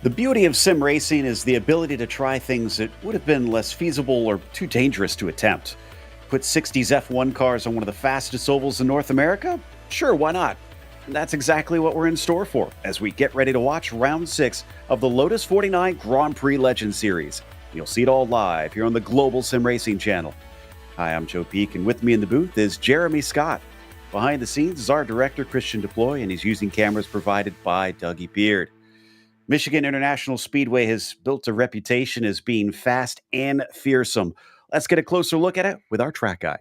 The beauty of sim racing is the ability to try things that would have been less feasible or too dangerous to attempt. Put 60s F1 cars on one of the fastest ovals in North America? Sure, why not? And that's exactly what we're in store for as we get ready to watch round 6 of the Lotus 49 Grand Prix Legend Series. You'll see it all live here on the Global Sim Racing channel. Hi, I'm Joe Peak, and with me in the booth is Jeremy Scott. Behind the scenes is our director, Christian Deploy, and he's using cameras provided by Dougie Beard. Michigan International Speedway has built a reputation as being fast and fearsome. Let's get a closer look at it with our track guy.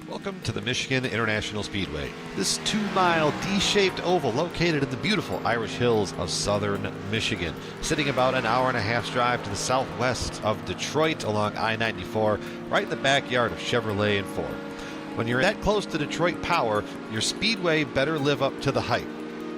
Welcome to the Michigan International Speedway. This 2-mile D-shaped oval located in the beautiful Irish hills of southern Michigan, sitting about an hour and a half's drive to the southwest of Detroit along I-94, right in the backyard of Chevrolet and Ford. When you're that close to Detroit Power, your speedway better live up to the hype.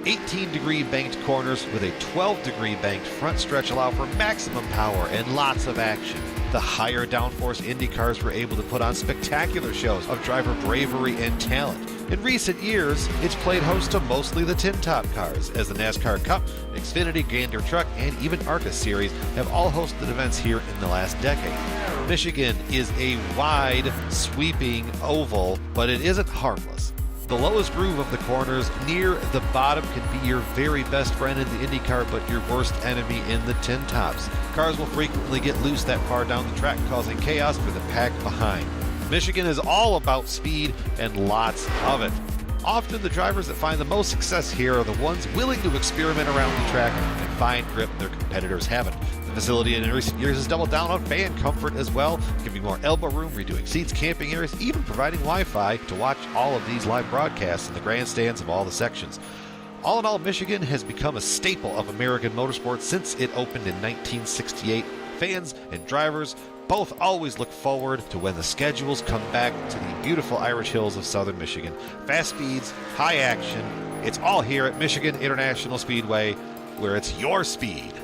18-degree banked corners with a 12-degree banked front stretch allow for maximum power and lots of action. The higher downforce Indy cars were able to put on spectacular shows of driver bravery and talent. In recent years, it's played host to mostly the tin top cars, as the NASCAR Cup, Xfinity, Gander Truck, and even ARCA Series have all hosted events here in the last decade. Michigan is a wide, sweeping oval, but it isn't harmless. The lowest groove of the corners near the bottom can be your very best friend in the IndyCar, but your worst enemy in the tin tops. Cars will frequently get loose that far down the track, causing chaos for the pack behind. Michigan is all about speed and lots of it. Often the drivers that find the most success here are the ones willing to experiment around the track and find grip their competitors haven't. The facility in recent years has doubled down on fan comfort as well, giving more elbow room, redoing seats, camping areas, even providing Wi-Fi to watch all of these live broadcasts in the grandstands of all the sections. All in all, Michigan has become a staple of American motorsports since it opened in 1968. Fans and drivers both always look forward to when the schedules come back to the beautiful Irish hills of southern Michigan. Fast speeds, high action, it's all here at Michigan International Speedway, where it's your speed.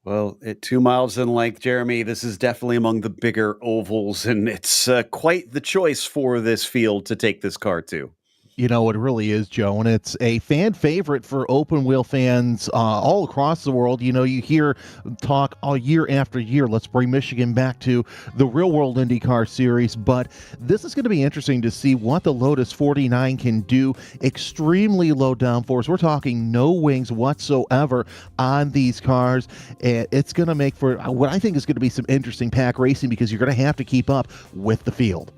Well, at 2 miles in length, Jeremy, this is definitely among the bigger ovals, and it's quite the choice for this field to take this car to. You know, it really is, Joe, and it's a fan favorite for open wheel fans all across the world. You know, you hear talk all year after year, let's bring Michigan back to the real world IndyCar series, but this is going to be interesting to see what the Lotus 49 can do. Extremely low downforce. We're talking no wings whatsoever on these cars, and it's going to make for what I think is going to be some interesting pack racing because you're going to have to keep up with the field.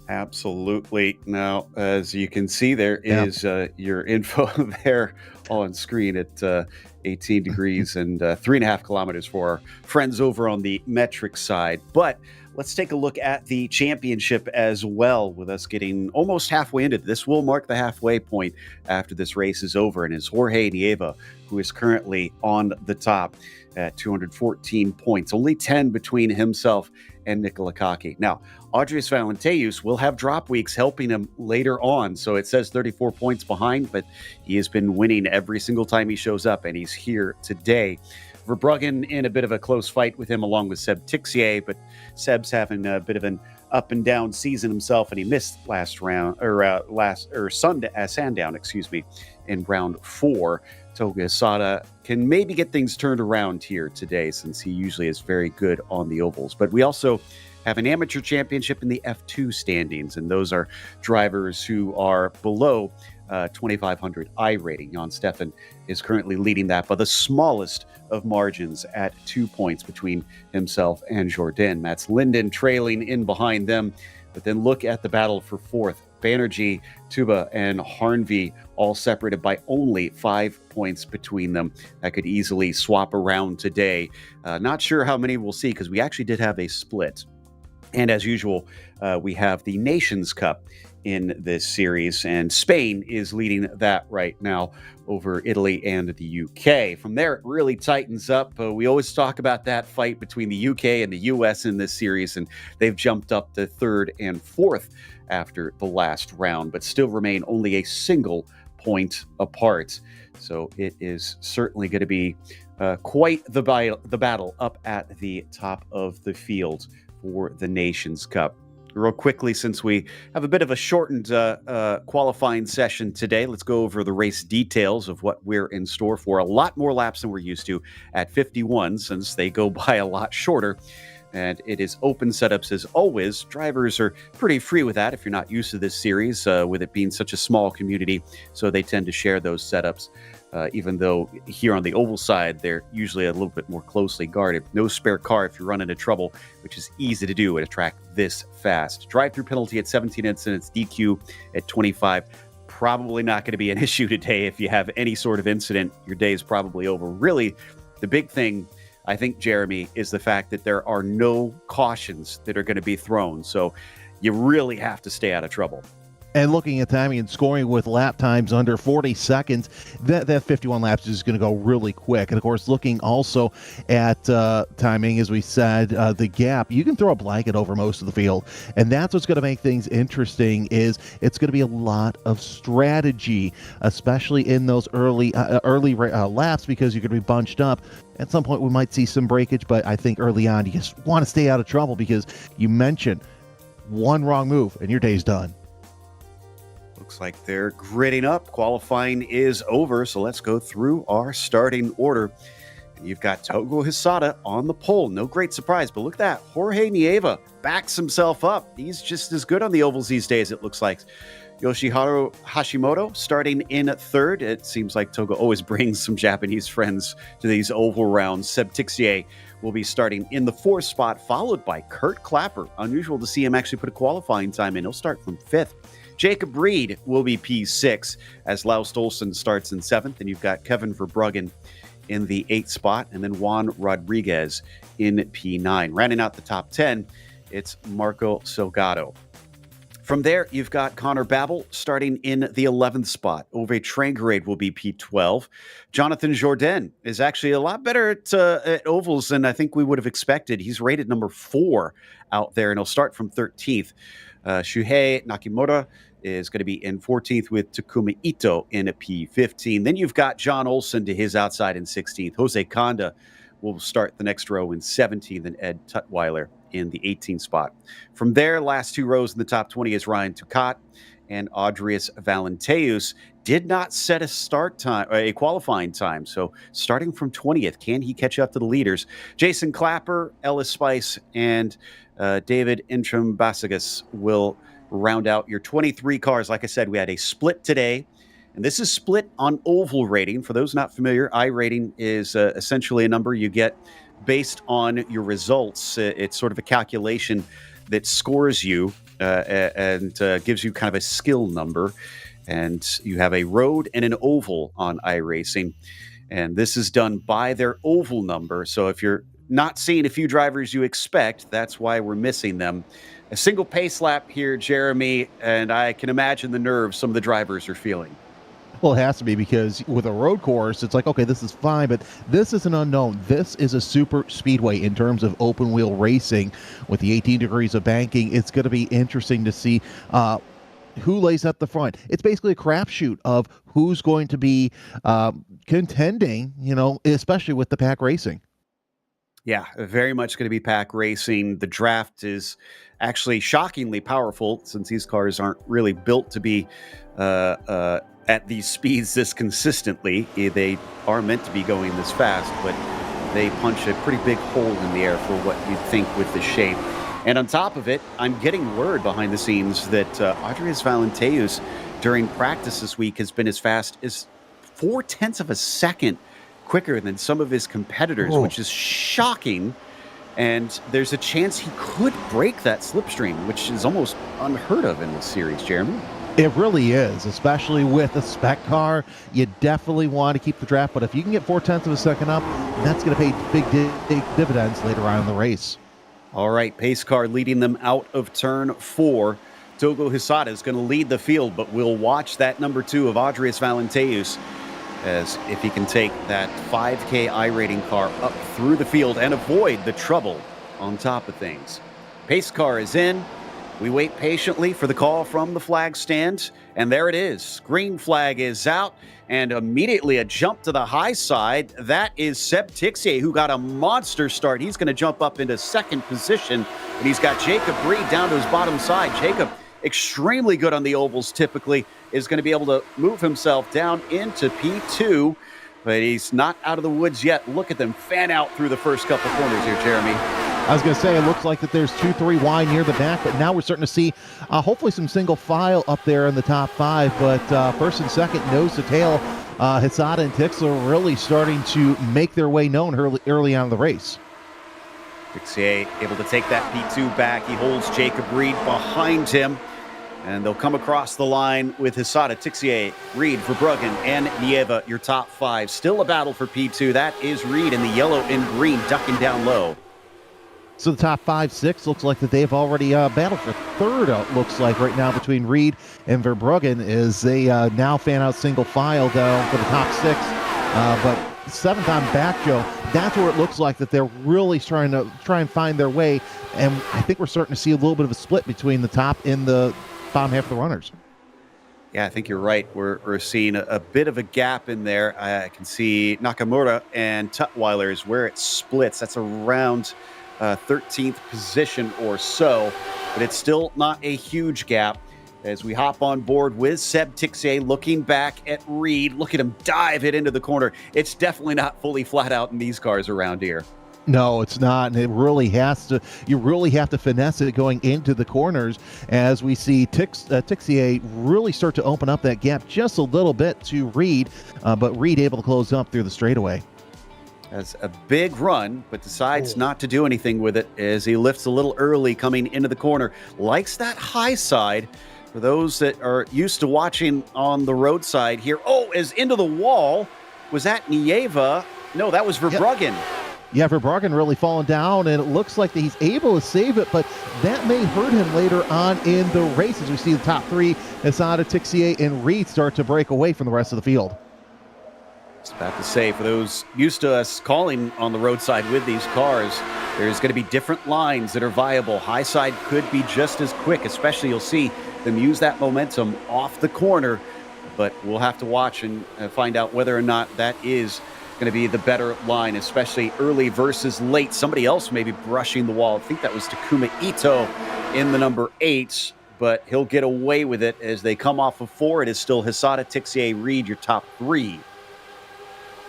Absolutely. Now, as you can see, there is your info there on screen at 18 degrees and 3.5 kilometers for our friends over on the metric side. But let's take a look at the championship as well, with us getting almost halfway into this. Will mark the halfway point after this race is over, and it's Jorge Nieva, who is currently on the top at 214 points, only 10 between himself and Nicola Kaki. Now, Andres Valenteus will have drop weeks helping him later on, so it says 34 points behind, but he has been winning every single time he shows up, and he's here today. Verbruggen in a bit of a close fight with him along with Seb Tixier, but Seb's having a bit of an up and down season himself, and he missed Sandown, in round 4. Toga Asada can maybe get things turned around here today, since he usually is very good on the ovals. But we also have an amateur championship in the F2 standings, and those are drivers who are below 2,500 I rating. Jan Steffen is currently leading that by the smallest of margins at 2 points between himself and Jourdain. Mats Linden trailing in behind them. But then look at the battle for fourth. Banerjee, Tuba, and Harnvey all separated by only 5 points between them. That could easily swap around today. Not sure how many we'll see, because we actually did have a split. And as usual, we have the Nations Cup in this series, and Spain is leading that right now over Italy and the UK. From there, it really tightens up. We always talk about that fight between the UK and the US in this series, and they've jumped up to third and fourth after the last round, but still remain only a single point apart. So it is certainly going to be quite the battle up at the top of the field for the Nations Cup. Real quickly, since we have a bit of a shortened qualifying session today, let's go over the race details of what we're in store for. A lot more laps than we're used to at 51, since they go by a lot shorter. And it is open setups as always. Drivers are pretty free with that if you're not used to this series, with it being such a small community. So they tend to share those setups, even though here on the oval side, they're usually a little bit more closely guarded. No spare car if you run into trouble, which is easy to do at a track this fast. Drive-through penalty at 17 incidents, DQ at 25. Probably not going to be an issue today. If you have any sort of incident, your day is probably over. Really, the big thing, I think, Jeremy, is the fact that there are no cautions that are going to be thrown. So you really have to stay out of trouble. And looking at timing and scoring with lap times under 40 seconds, that 51 laps is going to go really quick. And, of course, looking also at timing, as we said, the gap, you can throw a blanket over most of the field. And that's what's going to make things interesting is it's going to be a lot of strategy, especially in those early laps, because you're going to be bunched up. At some point, we might see some breakage, but I think early on, you just want to stay out of trouble because you mentioned one wrong move and your day's done. Looks like they're gridding up. Qualifying is over, so let's go through our starting order. You've got Togo Hisada on the pole. No great surprise, but look at that. Jorge Nieva backs himself up. He's just as good on the ovals these days, it looks like. Yoshiharu Hashimoto starting in third. It seems like Togo always brings some Japanese friends to these oval rounds. Seb Tixier will be starting in the fourth spot, followed by Kurt Clapper. Unusual to see him actually put a qualifying time in. He'll start from fifth. Jacob Reed will be P6 as Laus Olsen starts in seventh. And you've got Kevin Verbruggen in the eighth spot, and then Juan Rodriguez in P9. Rounding out the top 10, it's Marco Salgado. From there, you've got Connor Babel starting in the 11th spot. Ove Trangerade will be P12. Jonathan Jourdain is actually a lot better at ovals than I think we would have expected. He's rated number 4 out there, and he'll start from 13th. Shuhei Nakimura is going to be in 14th with Takuma Ito in a P15. Then you've got John Olsen to his outside in 16th. Jose Conda will start the next row in 17th, and Ed Tutwiler in the 18th spot. From there, last two rows in the top 20 is Ryan Tucat and Audrius Valenteus. Did not set a start time, a qualifying time. So starting from 20th, can he catch up to the leaders? Jason Clapper, Ellis Spice, and David Intram-Basagas will round out your 23 cars. Like I said, we had a split today, and this is split on oval rating. For those not familiar, iRating is essentially a number you get based on your results. It's sort of a calculation that scores you and gives you kind of a skill number. And you have a road and an oval on iRacing. And this is done by their oval number. So if you're not seeing a few drivers you expect, that's why we're missing them. A single pace lap here, Jeremy, and I can imagine the nerves some of the drivers are feeling. Well, it has to be, because with a road course, it's like, okay, this is fine, but this is an unknown. This is a super speedway in terms of open wheel racing with the 18 degrees of banking. It's going to be interesting to see who lays up the front. It's basically a crapshoot of who's going to be contending, especially with the pack racing. Yeah, very much going to be pack racing. The draft is actually shockingly powerful, since these cars aren't really built to be at these speeds this consistently. They are meant to be going this fast, but they punch a pretty big hole in the air for what you'd think with the shape. And on top of it, I'm getting word behind the scenes that Audrius Valenteus during practice this week has been as fast as 0.4 of a second quicker than some of his competitors, which is shocking. And there's a chance he could break that slipstream, which is almost unheard of in this series, Jeremy. It really is, especially with a spec car. You definitely want to keep the draft, but if you can get 0.4 of a second up, that's going to pay big dividends later on in the race. All right, pace car leading them out of turn 4. Togo Hisada is going to lead the field, but we'll watch that number 2 of Audrius Valenteus, as if he can take that 5K iRating car up through the field and avoid the trouble on top of things. Pace car is in. We wait patiently for the call from the flag stand, and there it is. Green flag is out, and immediately a jump to the high side. That is Seb Tixier, who got a monster start. He's going to jump up into second position, and he's got Jacob Reed down to his bottom side. Jacob, extremely good on the ovals typically, is going to be able to move himself down into P2, but he's not out of the woods yet. Look at them fan out through the first couple corners here, Jeremy. I was going to say, it looks like that there's 2-3 wide near the back, but now we're starting to see hopefully some single file up there in the top 5. But first and second, nose to tail, Hesada and Tixler really starting to make their way known early on in the race. Tixier able to take that P2 back. He holds Jacob Reed behind him, and they'll come across the line with Hesada, Tixier, Reed, Verbruggen, and Nieva, your top 5. Still a battle for P2. That is Reed in the yellow and green, ducking down low. So the top 5-6 looks like that they've already battled for third, looks like right now between Reed and Verbruggen, as they now fan out single file though for the top 6. But seventh on back, Joe, that's where it looks like that they're really trying and find their way. And I think we're starting to see a little bit of a split between the top and the bottom half of the runners. Yeah, I think you're right. We're seeing a bit of a gap in there. I can see Nakamura and Tutwiler is where it splits. That's around 13th position or so, but it's still not a huge gap. As we hop on board with Seb Tixier, looking back at Reed, look at him dive it into the corner. It's definitely not fully flat out in these cars around here. No, it's not, and it really has to. You really have to finesse it going into the corners, as we see Tixier really start to open up that gap just a little bit to Reed, but Reed able to close up through the straightaway. Has a big run, but decides not to do anything with it as he lifts a little early coming into the corner. Likes that high side. For those that are used to watching on the roadside here, is into the wall. Was that Nieva? No, that was Verbruggen. Yeah, Verbruggen really falling down, and it looks like that he's able to save it, but that may hurt him later on in the race as we see the top 3, Hesada, Tixier, and Reed start to break away from the rest of the field. I was about to say, for those used to us calling on the roadside with these cars, there's going to be different lines that are viable. High side could be just as quick, especially you'll see them use that momentum off the corner, but we'll have to watch and find out whether or not that is going to be the better line, especially early versus late. Somebody else may be brushing the wall. I think that was Takuma Ito in the number 8, but he'll get away with it as they come off of 4. It is still Hesada, Tixier, Reed, your top 3.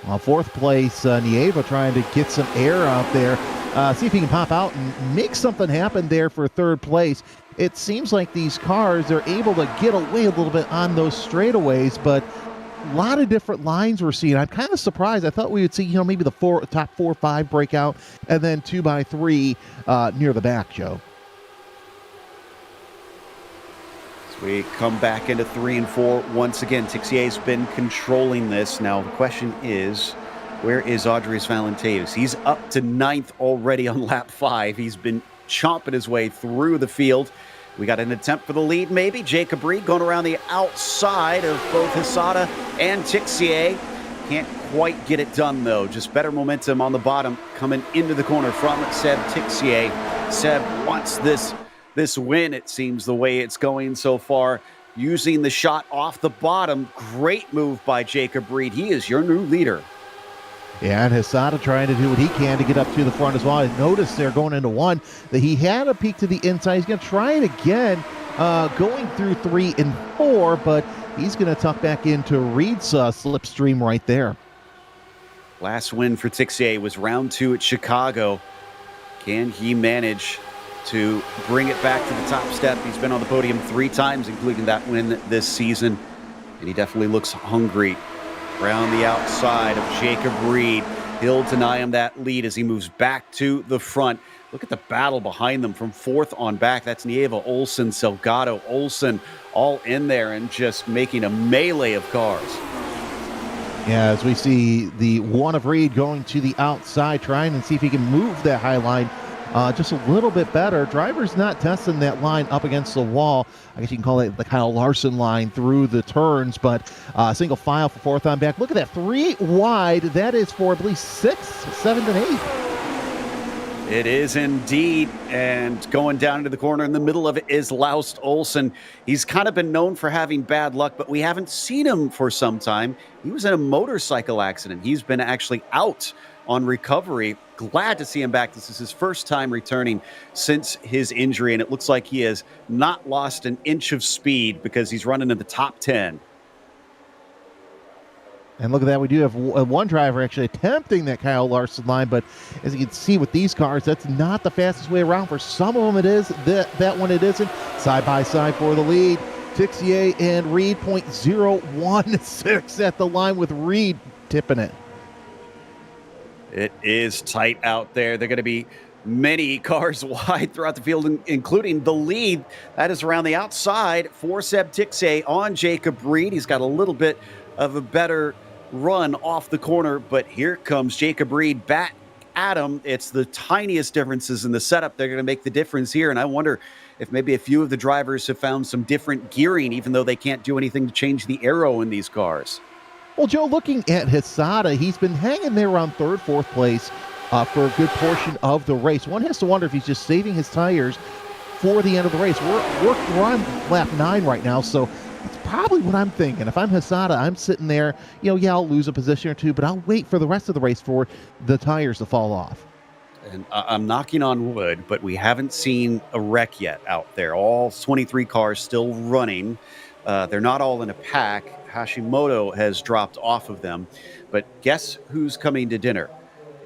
Well, fourth place, Nieva trying to get some air out there. See if he can pop out and make something happen there for third place. It seems like these cars are able to get away a little bit on those straightaways, but a lot of different lines we're seeing. I'm kind of surprised. I thought we would see, maybe the top 4 or 5 breakout, and then 2x3 near the back, Joe. We come back into 3 and 4 once again. Tixier's been controlling this. Now the question is, where is Audrius Valenteus? He's up to 9th already on lap 5. He's been chomping his way through the field. We got an attempt for the lead, maybe. Jacob Reed going around the outside of both Hesada and Tixier. Can't quite get it done, though. Just better momentum on the bottom coming into the corner from Seb Tixier. Seb wants this win, it seems, the way it's going so far. Using the shot off the bottom. Great move by Jacob Reed. He is your new leader. Yeah, and Hesada trying to do what he can to get up to the front as well. I noticed there going into 1 that he had a peek to the inside. He's going to try it again, going through 3 and 4, but he's going to tuck back into Reed's slipstream right there. Last win for Tixier was round 2 at Chicago. Can he manage to bring it back to the top step? He's been on the podium 3 times, including that win this season, and he definitely looks hungry. Around the outside of Jacob Reed. He'll deny him that lead as he moves back to the front. Look at the battle behind them from 4th on back. That's Nieva, Olsen, Salgado, Olsen, all in there and just making a melee of cars. Yeah, as we see the one of Reed going to the outside, trying and see if he can move that high line just a little bit better. Driver's not testing that line up against the wall. I guess you can call it the Kyle Larson line through the turns, but single file for 4th on back. Look at that, 3 wide. That is for, I believe, 6th, 7th, and 8th. It is indeed. And going down into the corner in the middle of it is Laust Olsen. He's kind of been known for having bad luck, but we haven't seen him for some time. He was in a motorcycle accident. He's been actually out on recovery. Glad to see him back. This is his first time returning since his injury, and it looks like he has not lost an inch of speed because he's running in the top 10. And look at that. We do have one driver actually attempting that Kyle Larson line, but as you can see with these cars, that's not the fastest way around. For some of them it is. That one it isn't. Side by side for the lead. Tixier and Reed, 0.016 at the line with Reed tipping it. It is tight out there. They're going to be many cars wide throughout the field, including the lead. That is around the outside for Seb Tixier on Jacob Reed. He's got a little bit of a better run off the corner, but here comes Jacob Reed back at him. It's the tiniest differences in the setup. They're going to make the difference here, and I wonder if maybe a few of the drivers have found some different gearing, even though they can't do anything to change the aero in these cars. Well, Joe, looking at Hisada, he's been hanging there around third, fourth place for a good portion of the race. One has to wonder if he's just saving his tires for the end of the race. We're on lap 9 right now, so that's probably what I'm thinking. If I'm Hisada, I'm sitting there, I'll lose a position or two, but I'll wait for the rest of the race for the tires to fall off. And I'm knocking on wood, but we haven't seen a wreck yet out there. All 23 cars still running. They're not all in a pack. Hashimoto has dropped off of them. But guess who's coming to dinner?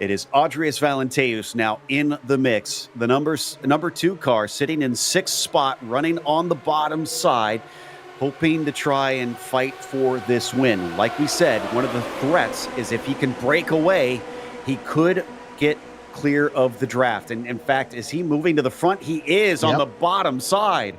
It is Adrius Valenteus now in the mix. The number 2 car sitting in 6th spot, running on the bottom side, hoping to try and fight for this win. Like we said, one of the threats is if he can break away, he could get clear of the draft. And in fact, is he moving to the front? He is on the bottom side.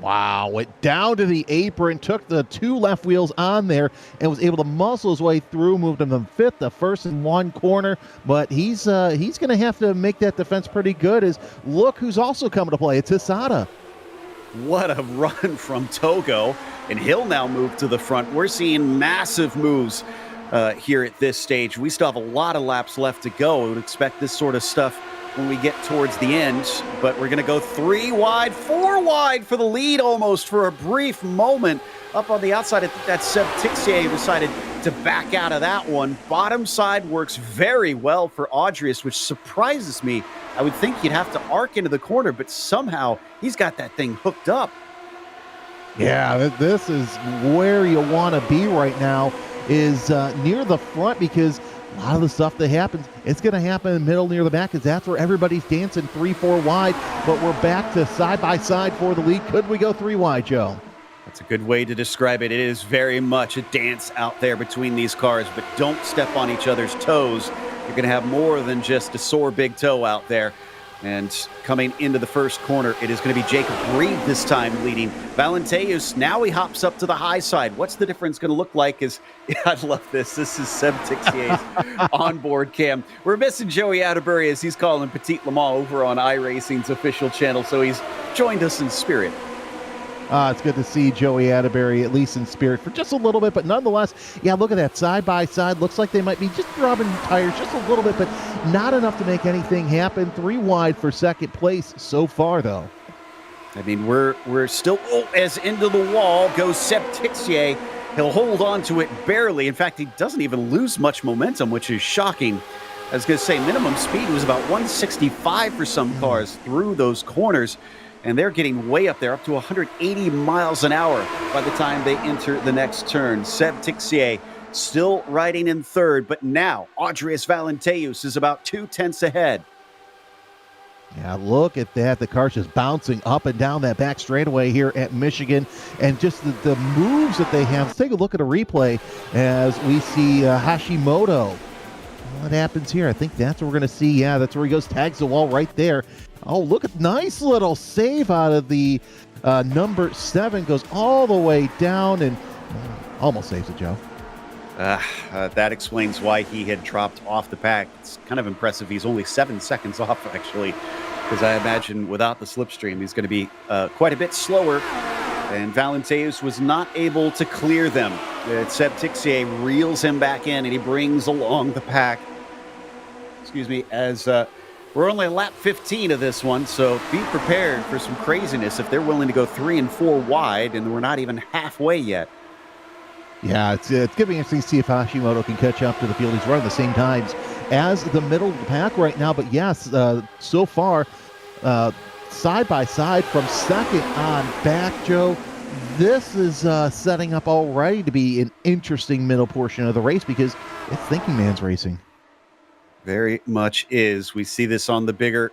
Wow, went down to the apron, took the 2 left wheels on there, and was able to muscle his way through, moved him from 5th to 1st in one corner. But he's going to have to make that defense pretty good. As look who's also coming to play. It's Hisada. What a run from Togo, and he'll now move to the front. We're seeing massive moves here at this stage. We still have a lot of laps left to go. I would expect this sort of stuff when we get towards the end, but we're going to go 3 wide, 4 wide for the lead almost for a brief moment. Up on the outside, I think that's Seb Tixier decided to back out of that one. Bottom side works very well for Adrius, which surprises me. I would think you'd have to arc into the corner, but somehow he's got that thing hooked up. Yeah, this is where you want to be right now, is near the front, because a lot of the stuff that happens, it's going to happen in the middle near the back, because that's where everybody's dancing 3-4 wide. But we're back to side by side for the lead. Could we go 3 wide, Joe? That's a good way to describe it. It is very much a dance out there between these cars, but don't step on each other's toes. You're going to have more than just a sore big toe out there. And coming into the first corner, it is going to be Jacob Reed this time leading. Valenteus, now he hops up to the high side. What's the difference going to look like? I love this. This is Seb Tixier's onboard cam. We're missing Joey Atterbury as he's calling Petit Le Mans over on iRacing's official channel, so he's joined us in spirit. It's good to see Joey Atterbury, at least in spirit, for just a little bit. But nonetheless, yeah, look at that side by side. Looks like they might be just rubbing tires just a little bit, but not enough to make anything happen. 3 wide for second place so far, though. I mean, we're still as into the wall goes Seb Tixier. He'll hold on to it barely. In fact, he doesn't even lose much momentum, which is shocking. I was going to say minimum speed was about 165 for some cars through those corners. And they're getting way up there, up to 180 miles an hour by the time they enter the next turn. Seb Tixier still riding in third, but now Adrius Valenteus is about 2 tenths ahead. Yeah, look at that. The car's just bouncing up and down that back straightaway here at Michigan. And just the moves that they have. Let's take a look at a replay as we see Hashimoto. What happens here? I think that's what we're going to see. Yeah, that's where he goes, tags the wall right there. Oh, look at nice little save out of the number 7. Goes all the way down and almost saves it, Joe. That explains why he had dropped off the pack. It's kind of impressive. He's only 7 seconds off, actually, because I imagine without the slipstream, he's going to be quite a bit slower. And Valenteus was not able to clear them. Seb Tixier reels him back in, and he brings along the pack. excuse me, as we're only lap 15 of this one, so be prepared for some craziness if they're willing to go 3 and 4 wide, and we're not even halfway yet. Yeah, it's going to be interesting to see if Hashimoto can catch up to the field. He's running the same times as the middle of the pack right now, but yes, so far, side by side from second on back, Joe. This is setting up already to be an interesting middle portion of the race because it's thinking man's racing. Very much is. We see this on the bigger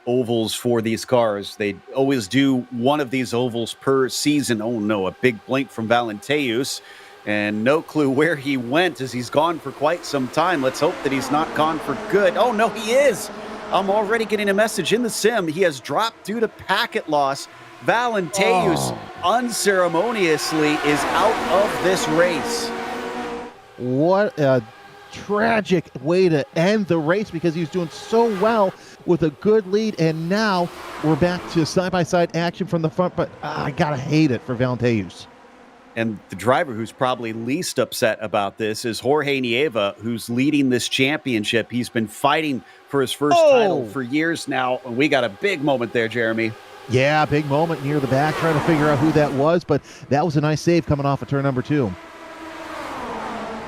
ovals for these cars. They always do one of these ovals per season. Oh no, a big blink from Valenteus, and no clue where he went as he's gone for quite some time. Let's hope that he's not gone for good. Oh no, he is. I'm already getting a message in the sim. He has dropped due to packet loss. Valenteus unceremoniously is out of this race. What a tragic way to end the race because he was doing so well with a good lead, and now we're back to side-by-side action from the front, but I gotta hate it for Valenteus. And the driver who's probably least upset about this is Jorge Nieva, who's leading this championship. He's been fighting for his first title for years now, and we got a big moment there, Jeremy. Yeah, big moment near the back, trying to figure out who that was, but that was a nice save coming off of turn number 2.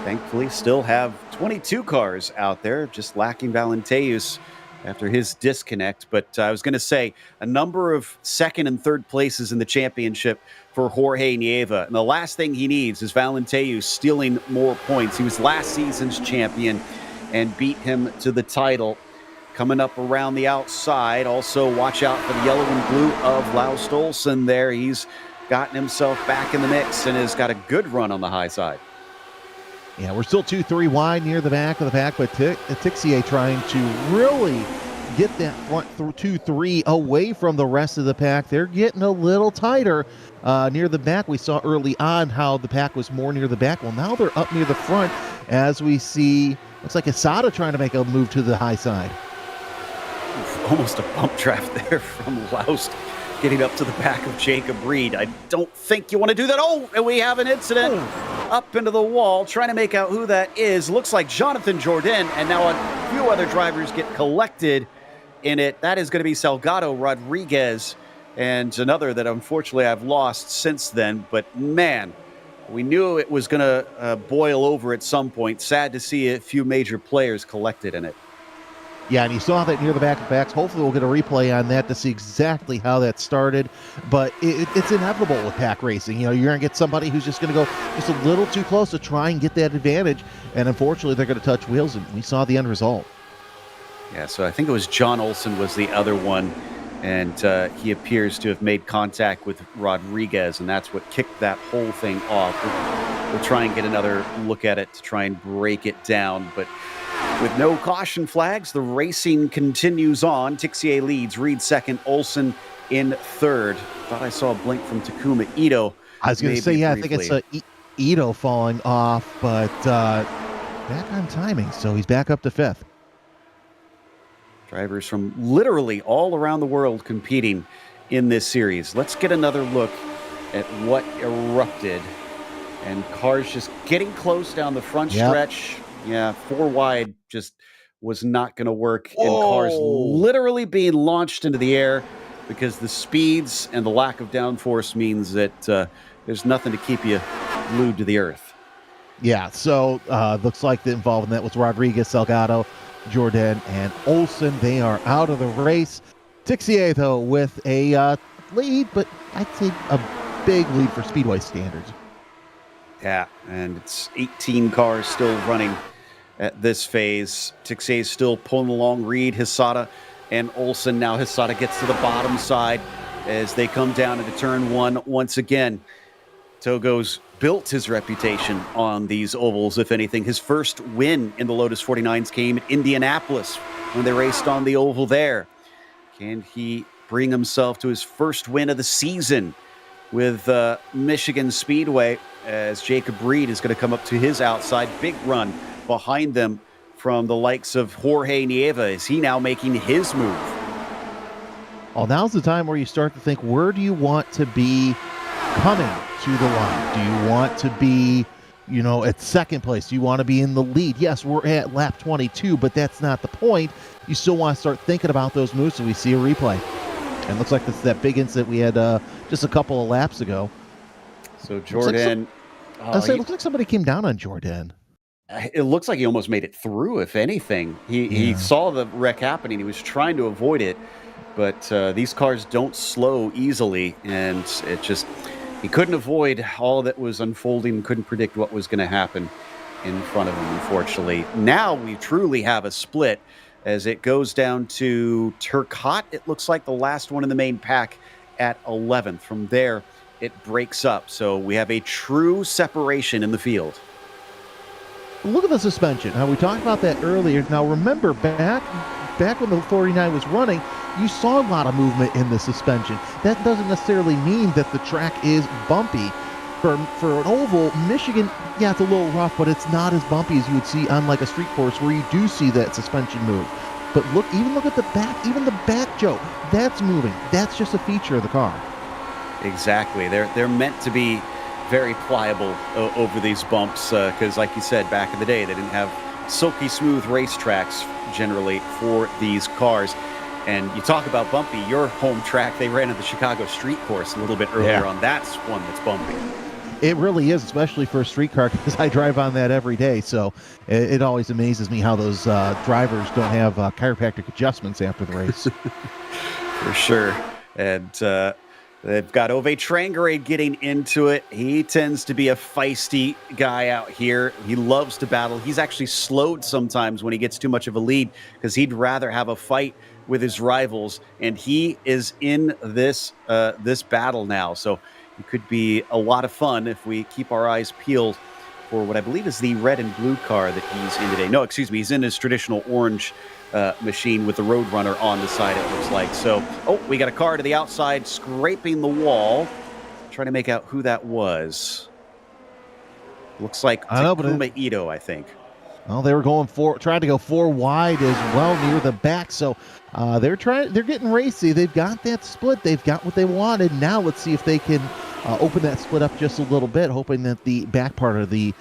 Thankfully, still have 22 cars out there, just lacking Valenteus after his disconnect. But I was going to say, a number of second and third places in the championship for Jorge Nieva. And the last thing he needs is Valenteus stealing more points. He was last season's champion and beat him to the title. Coming up around the outside, also watch out for the yellow and blue of Laust Olsen there. He's gotten himself back in the mix and has got a good run on the high side. Yeah, we're still 2-3 wide near the back of the pack, but Tixier trying to really get that front 2-3 away from the rest of the pack. They're getting a little tighter near the back. We saw early on how the pack was more near the back. Well, now they're up near the front as we see, looks like Asada trying to make a move to the high side. Almost a bump draft there from Laust, getting up to the back of Jacob Reed. I don't think you want to do that. Oh, and we have an incident up into the wall, trying to make out who that is. Looks like Jonathan Jourdain, and now a few other drivers get collected in it. That is going to be Salgado Rodriguez, and another that unfortunately I've lost since then. But man, we knew it was going to boil over at some point. Sad to see a few major players collected in it. Yeah, and you saw that near the back of backs. Hopefully we'll get a replay on that to see exactly how that started. But it's inevitable with pack racing. You know, you're going to get somebody who's just going to go just a little too close to try and get that advantage. And unfortunately, they're going to touch wheels, and we saw the end result. Yeah, so I think it was John Olsen was the other one. And he appears to have made contact with Rodriguez, and that's what kicked that whole thing off. We'll try and get another look at it to try and break it down. But with no caution flags, the racing continues on. Tixier leads, Reed second, Olsen in third. Thought I saw a blink from Takuma Ito. I was going to say, yeah, briefly. I think it's Ito falling off, but back on timing, so he's back up to fifth. Drivers from literally all around the world competing in this series. Let's get another look at what erupted. And cars just getting close down the front stretch. Yeah, 4 wide just was not going to work. And cars literally being launched into the air because the speeds and the lack of downforce means that there's nothing to keep you glued to the earth. Yeah, so looks like the involved in that was Rodriguez, Salgado, Jourdain, and Olsen. They are out of the race. Tixier, though, with a lead, but I'd say a big lead for Speedway standards. Yeah, and it's 18 cars still running at this phase. Tixier still pulling along Reed, Hisada, and Olsen. Now Hisada gets to the bottom side as they come down into turn 1 once again. Togo's built his reputation on these ovals, if anything. His first win in the Lotus 49s came at Indianapolis when they raced on the oval there. Can he bring himself to his first win of the season with Michgan Speedway, as Jacob Reed is going to come up to his outside? Big run behind them from the likes of Jorge Nieva. Is he now making his move? Well, now's the time where you start to think, where do you want to be coming to the line? Do you want to be at second place? Do you want to be in the lead? Yes, we're at lap 22, but that's not the point. You still want to start thinking about those moves, so we see a replay. And it looks like it's that big incident we had just a couple of laps ago. So Jordan... it looks like somebody came down on Jordan. It looks like he almost made it through, if anything. He saw the wreck happening. He was trying to avoid it, but these cars don't slow easily, and he couldn't avoid all that was unfolding, couldn't predict what was going to happen in front of him, unfortunately. Now we truly have a split as it goes down to Turcotte. It looks like the last one in the main pack at 11th. From there, it breaks up. So we have a true separation in the field. Look at the suspension. Now, we talked about that earlier. Now, remember, back when the 49 was running, you saw a lot of movement in the suspension. That doesn't necessarily mean that the track is bumpy. For an oval, Michigan, yeah, it's a little rough, but it's not as bumpy as you would see on like a street course where you do see that suspension move. But look at the back, even the back, Joe, that's moving. That's just a feature of the car. Exactly. They're meant to be very pliable over these bumps because, like you said, back in the day, they didn't have silky smooth racetracks generally for these cars. And you talk about bumpy, your home track, they ran at the Chicago street course a little bit earlier on. That's one that's bumpy. It really is, especially for a street car, because I drive on that every day. So it always amazes me how those drivers don't have chiropractic adjustments after the race. For sure. And they've got Ove Trangaré getting into it. He tends to be a feisty guy out here. He loves to battle. He's actually slowed sometimes when he gets too much of a lead because he'd rather have a fight with his rivals. And he is in this battle now. So it could be a lot of fun if we keep our eyes peeled for what I believe is the red and blue car that he's in today. No, excuse me. He's in his traditional orange machine with the Roadrunner on the side, it looks like. So, we got a car to the outside scraping the wall. Trying to make out who that was. Looks like Takuma Ito, I think. Well, they were trying to go four wide as well near the back. So they're getting racy. They've got that split. They've got what they wanted. Now let's see if they can open that split up just a little bit, hoping that the back portion of the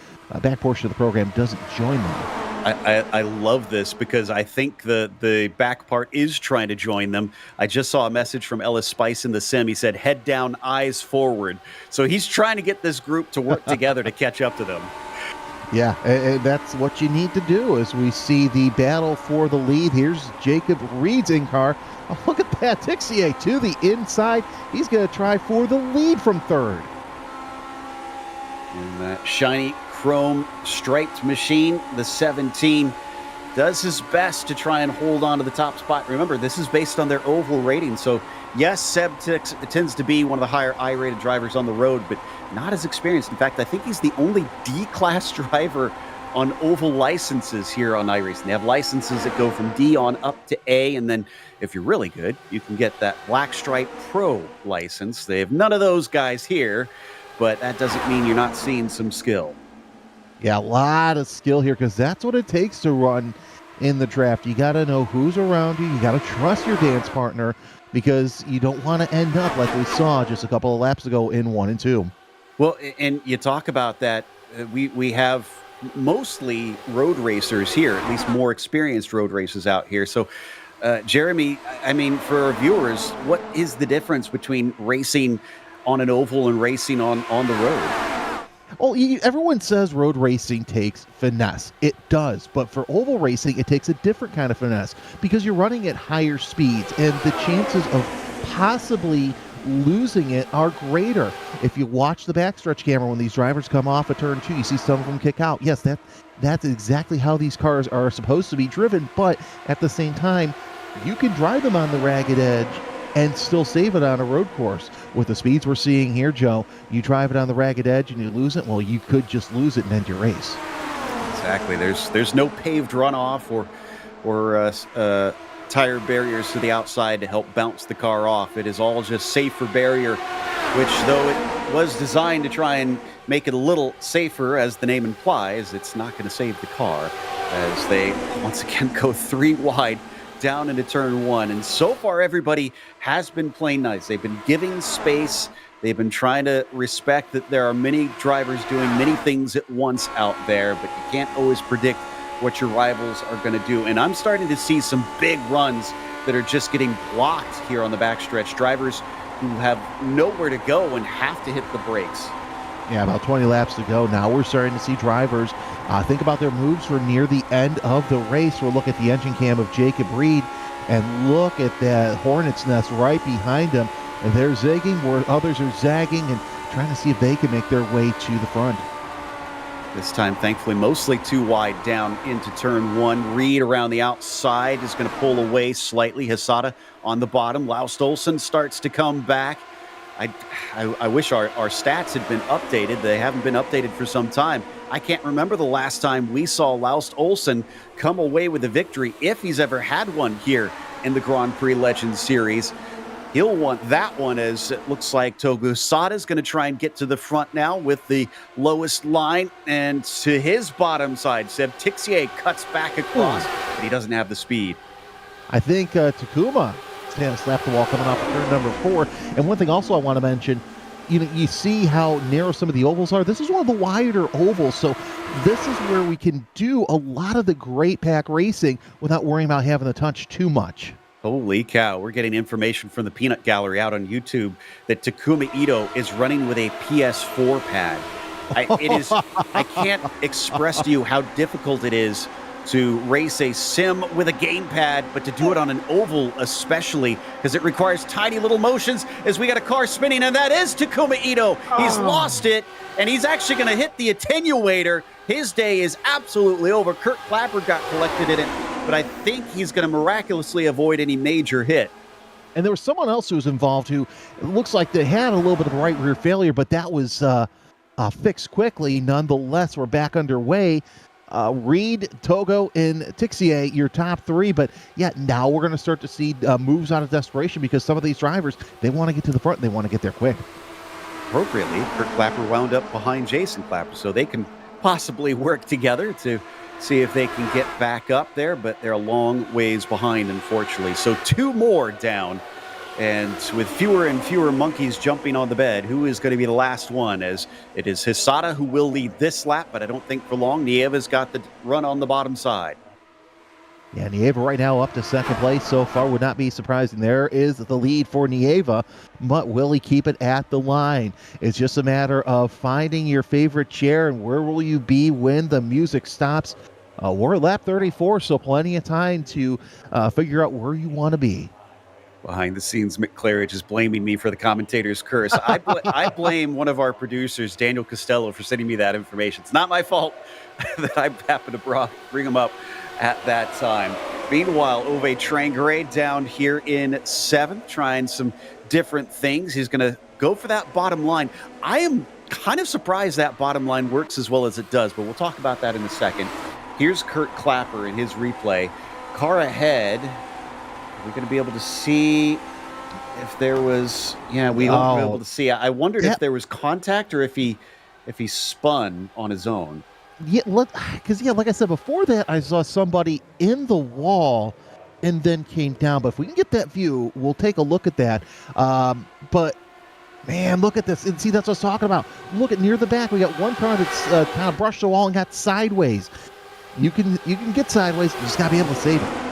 program doesn't join them. I love this because I think the back part is trying to join them. I just saw a message from Ellis Spice in the sim. He said, head down, eyes forward. So he's trying to get this group to work together to catch up to them. Yeah, that's what you need to do as we see the battle for the lead. Here's Jacob Reed's in car. Oh, look at that. Tixier to the inside. He's going to try for the lead from third. And that shiny chrome striped machine, the 17, does his best to try and hold on to the top spot. Remember, this is based on their oval rating. So, yes, Seb tends to be one of the higher I-rated drivers on the road, but not as experienced. In fact, I think he's the only D-class driver on oval licenses here on iRacing. They have licenses that go from D on up to A, and then if you're really good, you can get that Black Stripe Pro license. They have none of those guys here, but that doesn't mean you're not seeing some skill. Yeah, a lot of skill here because that's what it takes to run in the draft. You got to know who's around you. You got to trust your dance partner because you don't want to end up like we saw just a couple of laps ago in 1 and 2. Well, and you talk about that. We have mostly road racers here, at least more experienced road racers out here. So, Jeremy, I mean, for our viewers, what is the difference between racing on an oval and racing on the road? Well, everyone says road racing takes finesse. It does, but for oval racing, it takes a different kind of finesse because you're running at higher speeds, and the chances of possibly losing it are greater. If you watch the backstretch camera when these drivers come off at turn 2, you see some of them kick out. Yes, that's exactly how these cars are supposed to be driven, but at the same time, you can drive them on the ragged edge and still save it on a road course. With the speeds we're seeing here, Joe, you drive it on the ragged edge and you lose it, well, you could just lose it and end your race. Exactly. There's no paved runoff or tire barriers to the outside to help bounce the car off. It is all just safer barrier, which, though it was designed to try and make it a little safer, as the name implies, it's not going to save the car as they once again go 3 wide down into turn 1. And so far, everybody has been playing nice. They've been giving space They've been trying to respect that there are many drivers doing many things at once out there, but you can't always predict what your rivals are going to do. And I'm starting to see some big runs that are just getting blocked here on the backstretch. Drivers who have nowhere to go and have to hit the brakes. Yeah, about 20 laps to go. Now we're starting to see drivers think about their moves for near the end of the race. We'll look at the engine cam of Jacob Reed and look at that hornet's nest right behind him. And they're zigging where others are zagging and trying to see if they can make their way to the front. This time, thankfully, mostly too wide down into turn one. Reed around the outside is going to pull away slightly. Hisada on the bottom. Laust Olsen starts to come back. I wish our stats had been updated. They haven't been updated for some time. I can't remember the last time we saw Laust Olsen come away with a victory, if he's ever had one here in the Grand Prix Legends Series. He'll want that one, as it looks like Togo Sada is going to try and get to the front now with the lowest line. And to his bottom side, Seb Tixier cuts back across, but he doesn't have the speed. I think Takuma slapped the wall coming off of turn number 4. And one thing also I want to mention, you see how narrow some of the ovals are. This is one of the wider ovals, so this is where we can do a lot of the great pack racing without worrying about having to touch too much. Holy cow, we're getting information from the Peanut Gallery out on YouTube that Takuma Ito is running with a PS4 pad. I can't express to you how difficult it is to race a sim with a gamepad, but to do it on an oval especially, because it requires tiny little motions as we got a car spinning, and that is Takuma Ito. He's lost it, and he's actually going to hit the attenuator. His day is absolutely over. Kurt Clapper got collected in it, but I think he's going to miraculously avoid any major hit. And there was someone else who was involved who looks like they had a little bit of a right rear failure, but that was fixed quickly. Nonetheless, we're back underway. Reed, Togo, and Tixier, your top 3. But yeah, now we're going to start to see moves out of desperation, because some of these drivers, they want to get to the front and they want to get there quick. Appropriately, Kurt Clapper wound up behind Jason Clapper, so they can possibly work together to see if they can get back up there, but they're a long ways behind, unfortunately. So 2 more down, and with fewer and fewer monkeys jumping on the bed, who is going to be the last one? As it is Hisada who will lead this lap, but I don't think for long. Nieva's got the run on the bottom side. Yeah, Nieva right now up to second place so far. Would not be surprising. There is the lead for Nieva, but will he keep it at the line? It's just a matter of finding your favorite chair, and where will you be when the music stops? We're at lap 34, so plenty of time to figure out where you want to be. Behind the scenes, Mick Claridge is blaming me for the commentator's curse. I blame one of our producers, Daniel Costello, for sending me that information. It's not my fault that I happened to bring him up at that time. Meanwhile, Ove Trangere down here in 7th, trying some different things. He's going to go for that bottom line. I am kind of surprised that bottom line works as well as it does, but we'll talk about that in a second. Here's Kurt Clapper in his replay. Car ahead. We're going to be able to see if there was, we won't be able to see. I wondered if there was contact or if he spun on his own. Yeah, because like I said before that, I saw somebody in the wall and then came down. But if we can get that view, we'll take a look at that. But man, look at this, and see, that's what I was talking about. Look at near the back, we got one car that's kind of brushed the wall and got sideways. You can get sideways, you just gotta be able to save it.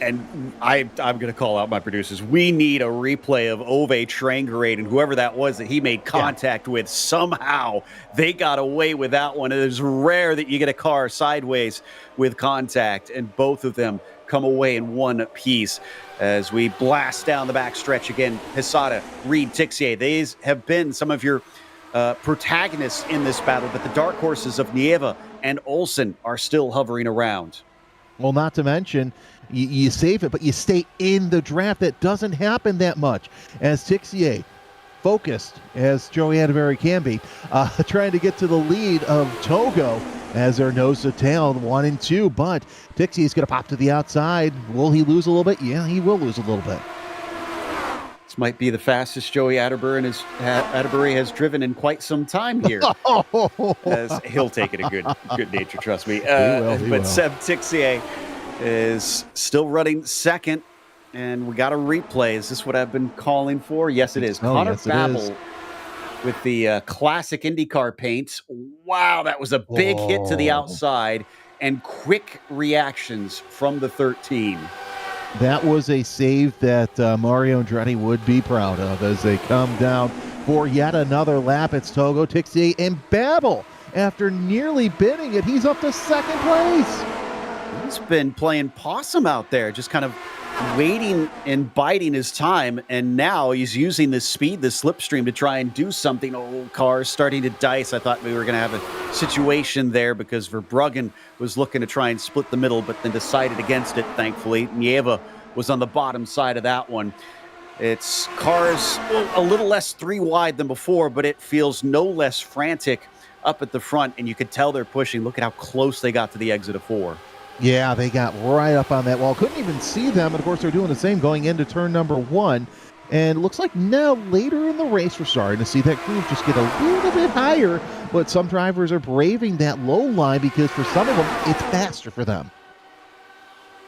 And I'm going to call out my producers. We need a replay of Ove Trangere and whoever that was that he made contact with. Somehow they got away with that one. It is rare that you get a car sideways with contact, and both of them come away in one piece. As we blast down the back stretch again, Hisada, Reed, Tixier, these have been some of your protagonists in this battle, but the dark horses of Nieva and Olsen are still hovering around. Well, not to mention, you save it, but you stay in the draft. That doesn't happen that much. As Tixier, focused, as Joey Atterbury can be, trying to get to the lead of Togo as they're nose to tail, 1 and 2. But Tixier is going to pop to the outside. Will he lose a little bit? Yeah, he will lose a little bit. This might be the fastest Joey Atterbury has driven in quite some time here. As he'll take it a good nature, trust me. He will. Seb Tixier is still running second and we got a replay. Is this what I've been calling for? Yes, it is. Oh, Connor yes, it Babel is. with the classic IndyCar paints. Wow, that was a big hit to the Oh. outside, and quick reactions from the 13. That was a save that Mario Andretti would be proud of as they come down for yet another lap. It's Togo, Tixier, and Babel. After nearly bidding it, he's up to second place. He's been playing possum out there, just kind of waiting and biding his time, and now he's using this speed, this slipstream, to try and do something. Old cars starting to dice. I thought we were going to have a situation there because Verbruggen was looking to try and split the middle, but then decided against it, thankfully. Nieva was on the bottom side of that one. It's cars a little less three wide than before, but it feels no less frantic up at the front, and you could tell they're pushing. Look at how close they got to the exit of 4. Yeah, they got right up on that wall. Couldn't even see them. And of course, they're doing the same going into turn number 1. And it looks like now later in the race, we're starting to see that groove just get a little bit higher. But some drivers are braving that low line because for some of them, it's faster for them.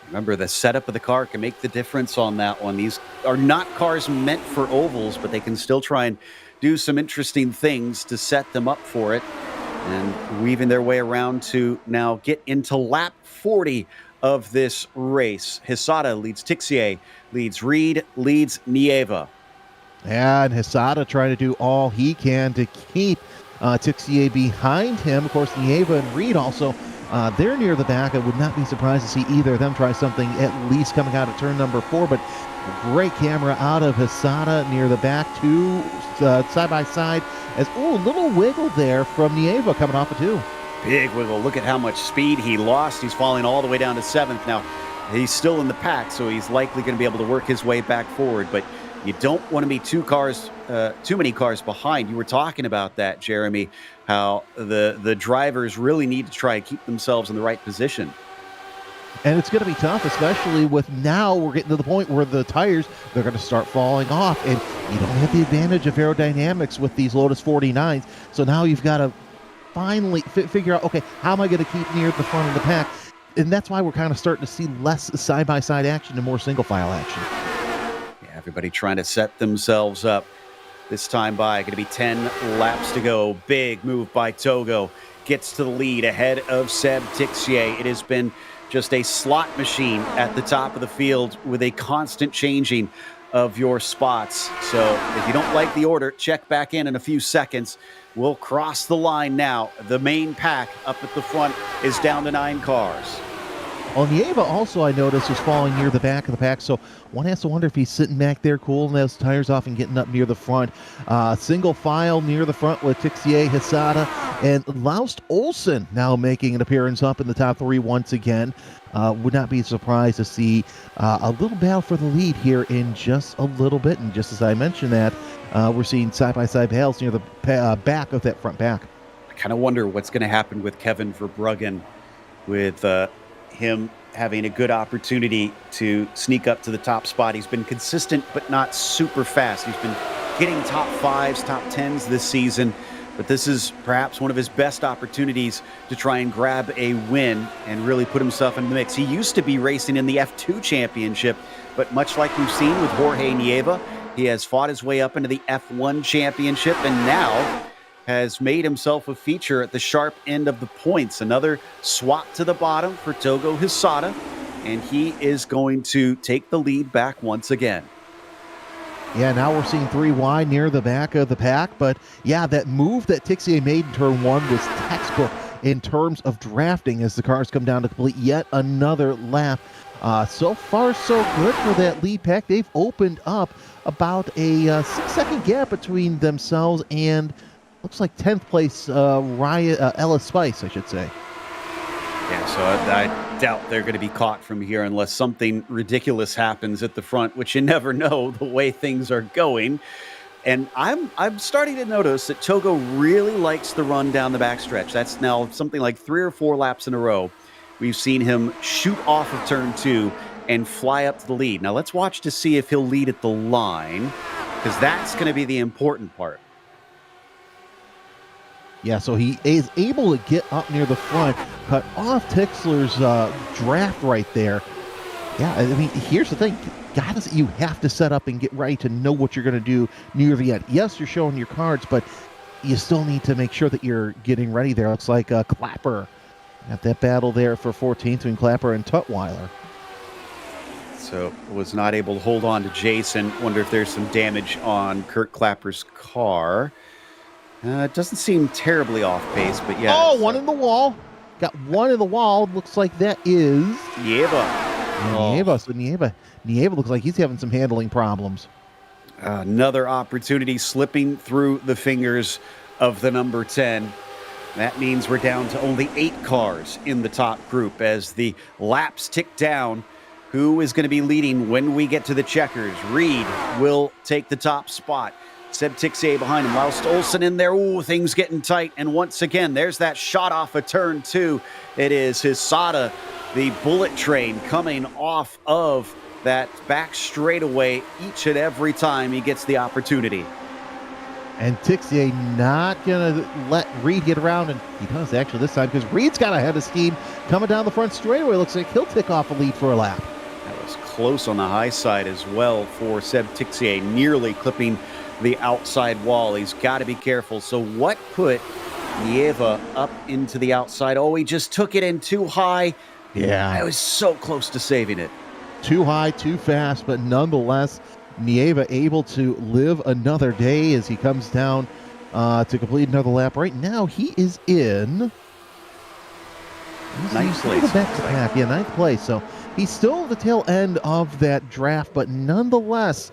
Remember, the setup of the car can make the difference on that one. These are not cars meant for ovals, but they can still try and do some interesting things to set them up for it. And weaving their way around to now get into lap 40 of this race. Hisada leads Tixier, leads Reed, leads Nieva. And Hisada trying to do all he can to keep Tixier behind him. Of course, Nieva and Reed also, they're near the back. I would not be surprised to see either of them try something at least coming out of turn number 4. But great camera out of Hisada near the back, two side by side. As a little wiggle there from Nieva coming off of 2. Big wiggle. Look at how much speed he lost. He's falling all the way down to 7th. Now, he's still in the pack, so he's likely going to be able to work his way back forward. But you don't want to be too many cars behind. You were talking about that, Jeremy, how the drivers really need to try and keep themselves in the right position. And it's going to be tough, especially with now we're getting to the point where the tires, they're going to start falling off. And you don't have the advantage of aerodynamics with these Lotus 49s. So now you've got to finally figure out, okay, how am I going to keep near the front of the pack? And that's why we're kind of starting to see less side-by-side action and more single-file action. Yeah, everybody trying to set themselves up. This time by, going to be 10 laps to go. Big move by Togo. Gets to the lead ahead of Seb Tixier. It has been just a slot machine at the top of the field with a constant changing of your spots. So if you don't like the order, check back in a few seconds. We'll cross the line now. The main pack up at the front is down to 9 cars. Well, Nieva also, I noticed, was falling near the back of the pack, so one has to wonder if he's sitting back there cooling those tires off and getting up near the front. Single file near the front with Tixier, Hisada, and Laust Olsen now making an appearance up in the top 3 once again. Would not be surprised to see a little battle for the lead here in just a little bit. And just as I mentioned that, we're seeing side-by-side battles near the back of that front pack. I kind of wonder what's going to happen with Kevin Verbruggen with him having a good opportunity to sneak up to the top spot. He's been consistent, but not super fast. He's been getting top 5s, top 10s this season, but this is perhaps one of his best opportunities to try and grab a win and really put himself in the mix. He used to be racing in the F2 championship, but much like we've seen with Jorge Nieva, he has fought his way up into the F1 championship and now has made himself a feature at the sharp end of the points. Another swap to the bottom for Togo Hisada, and he is going to take the lead back once again. Yeah, now we're seeing 3 wide near the back of the pack, but yeah, that move that Tixier made in turn 1 was textbook in terms of drafting as the cars come down to complete yet another lap. So far, so good for that lead pack. They've opened up about a 6-second gap between themselves and looks like 10th place Ellis Spice, I should say. Yeah, so I doubt they're going to be caught from here unless something ridiculous happens at the front, which you never know the way things are going. And I'm starting to notice that Togo really likes the run down the backstretch. That's now something like 3 or 4 laps in a row. We've seen him shoot off of turn 2 and fly up to the lead. Now let's watch to see if he'll lead at the line, because that's going to be the important part. Yeah, so he is able to get up near the front, cut off Tixler's draft right there. Yeah, I mean, here's the thing. You have to set up and get ready to know what you're going to do near the end. Yes, you're showing your cards, but you still need to make sure that you're getting ready there. Looks like Clapper. Got that battle there for 14th between Clapper and Tutwiler. So was not able to hold on to Jason. Wonder if there's some damage on Kurt Clapper's car. It doesn't seem terribly off pace, but yeah. Oh, one in the wall. Got one in the wall. Looks like that is Nieva. So Nieva looks like he's having some handling problems. Another opportunity slipping through the fingers of the number 10. That means we're down to only 8 cars in the top group as the laps tick down. Who is going to be leading when we get to the checkers? Reed will take the top spot. Seb Tixier behind him. Whilst Olsen in there. Ooh, things getting tight. And once again, there's that shot off a turn 2. It is Hisada, the bullet train, coming off of that back straightaway each and every time he gets the opportunity. And Tixier not going to let Reed get around, and he does actually this time because Reed's got a head of steam coming down the front straightaway. Looks like he'll tick off a lead for a lap. That was close on the high side as well for Seb Tixier, nearly clipping the outside wall. He's got to be careful. So what put Nieva up into the outside? Oh, he just took it in too high. Yeah. I was so close to saving it. Too high, too fast, but nonetheless, Nieva able to live another day as he comes down to complete another lap. Right now, he is in ninth place. Yeah, ninth place. So he's still at the tail end of that draft, but nonetheless,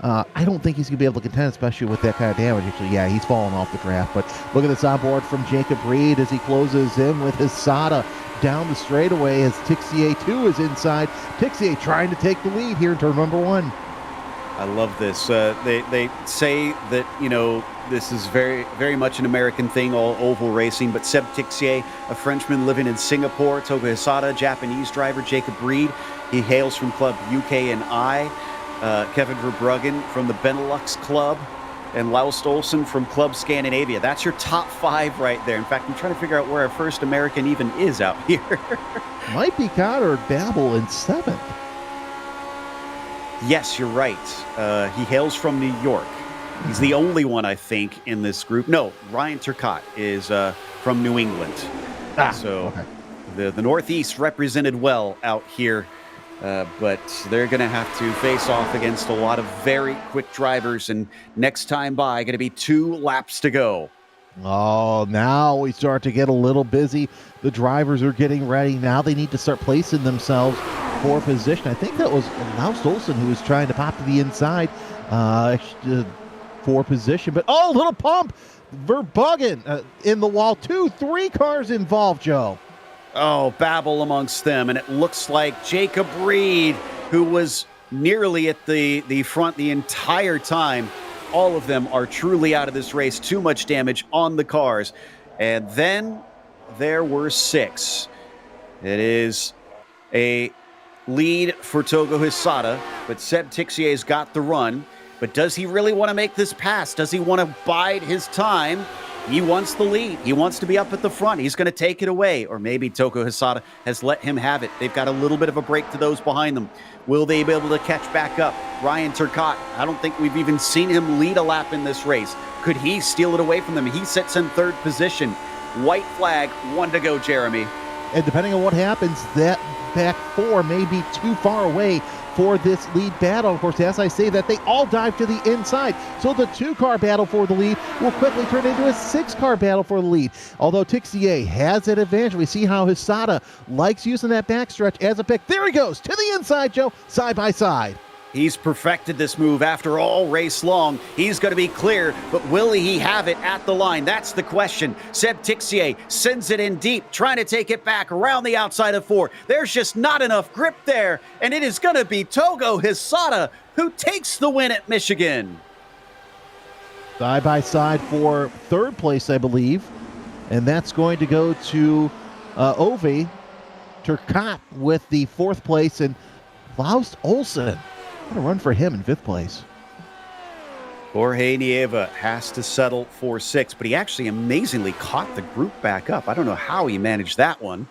I don't think he's going to be able to contend, especially with that kind of damage. Actually, yeah, he's fallen off the draft. But look at this onboard from Jacob Reed as he closes in with his Sada down the straightaway as Tixier 2 is inside. Tixier trying to take the lead here in turn number 1. I love this. They say that, you know, this is very, very much an American thing, all oval racing, but Seb Tixier, a Frenchman living in Singapore, Toga Hisada, Japanese driver, Jacob Reed, he hails from Club UK&I, Kevin Verbruggen from the Benelux Club, and Laust Olsen from Club Scandinavia. That's your top 5 right there. In fact, I'm trying to figure out where our first American even is out here. Might be Connor Babel in 7th. Yes, you're right. He hails from New York. He's the only one, I think, in this group. No, Ryan Turcotte is from New England. Okay. The Northeast represented well out here, but they're going to have to face off against a lot of very quick drivers, and next time by, going to be 2 laps to go. Oh, now we start to get a little busy. The drivers are getting ready. Now they need to start placing themselves for position. I think that was Laust Olsen who was trying to pop to the inside for position. But, oh, little pump. Verbruggen in the wall. 2-3 cars involved, Joe. Oh, babble amongst them. And it looks like Jacob Reed, who was nearly at the front the entire time. All of them are truly out of this race. Too much damage on the cars. And then there were 6. It is a lead for Togo Hisada, but Seb Tixier's got the run. But does he really want to make this pass? Does he want to bide his time? He wants the lead. He wants to be up at the front. He's going to take it away. Or maybe Togo Hisada has let him have it. They've got a little bit of a break to those behind them. Will they be able to catch back up? Ryan Turcotte, I don't think we've even seen him lead a lap in this race. Could he steal it away from them? He sits in 3rd position. White flag, 1 to go, Jeremy. And depending on what happens, that back 4 may be too far away for this lead battle. Of course, as I say that, they all dive to the inside. So the 2-car battle for the lead will quickly turn into a 6-car battle for the lead. Although Tixier has an advantage. We see how Hisada likes using that backstretch as a pick. There he goes to the inside, Joe, side by side. He's perfected this move after all race long. He's going to be clear, but will he have it at the line? That's the question. Seb Tixier sends it in deep, trying to take it back around the outside of 4. There's just not enough grip there, and it is going to be Togo Hisada who takes the win at Michgan. Side by side for 3rd place, I believe, and that's going to go to Ove Turcotte with the 4th place, and Laust Olsen. What a run for him in 5th place. Jorge Nieva has to settle for 6, but he actually amazingly caught the group back up. I don't know how he managed that one.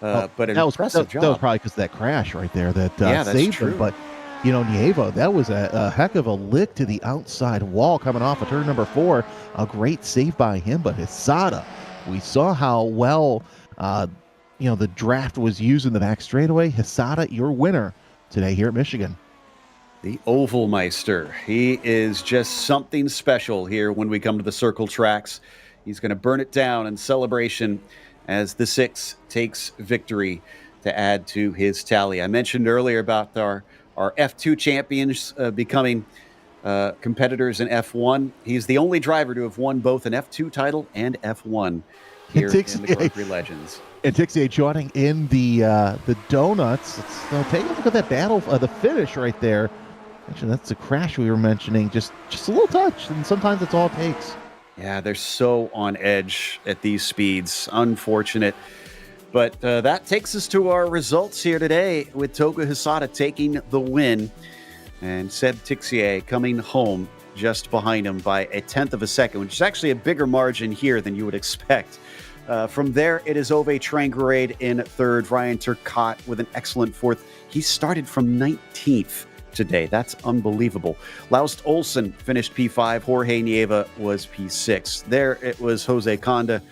But an that was impressive that was job. probably because of that crash right there that Yeah, that's saved true. him. But Nieva, that was a heck of a lick to the outside wall coming off of turn number 4. A great save by him, but Hisada, we saw how well the draft was used in the back straightaway. Hisada, your winner today here at Michigan. The Oval Meister. He is just something special here when we come to the circle tracks. He's going to burn it down in celebration as the 6 takes victory to add to his tally. I mentioned earlier about our F2 champions becoming competitors in F1. He's the only driver to have won both an F2 title and F1 here in the Grand Prix Legends. And Tixier joining in the donuts. Let's take a look at that battle, the finish right there. Actually, that's the crash we were mentioning. Just a little touch, and sometimes that's all it takes. Yeah, they're so on edge at these speeds. Unfortunate. But that takes us to our results here today with Toga Hisada taking the win and Seb Tixier coming home just behind him by a 1/10 of a second, which is actually a bigger margin here than you would expect. From there, it is Ove Trangrade in third, Ryan Turcotte with an excellent fourth. He started from 19th today. That's unbelievable. Laust Olsen finished P5. Jorge Nieva was P6. There it was Jose Conda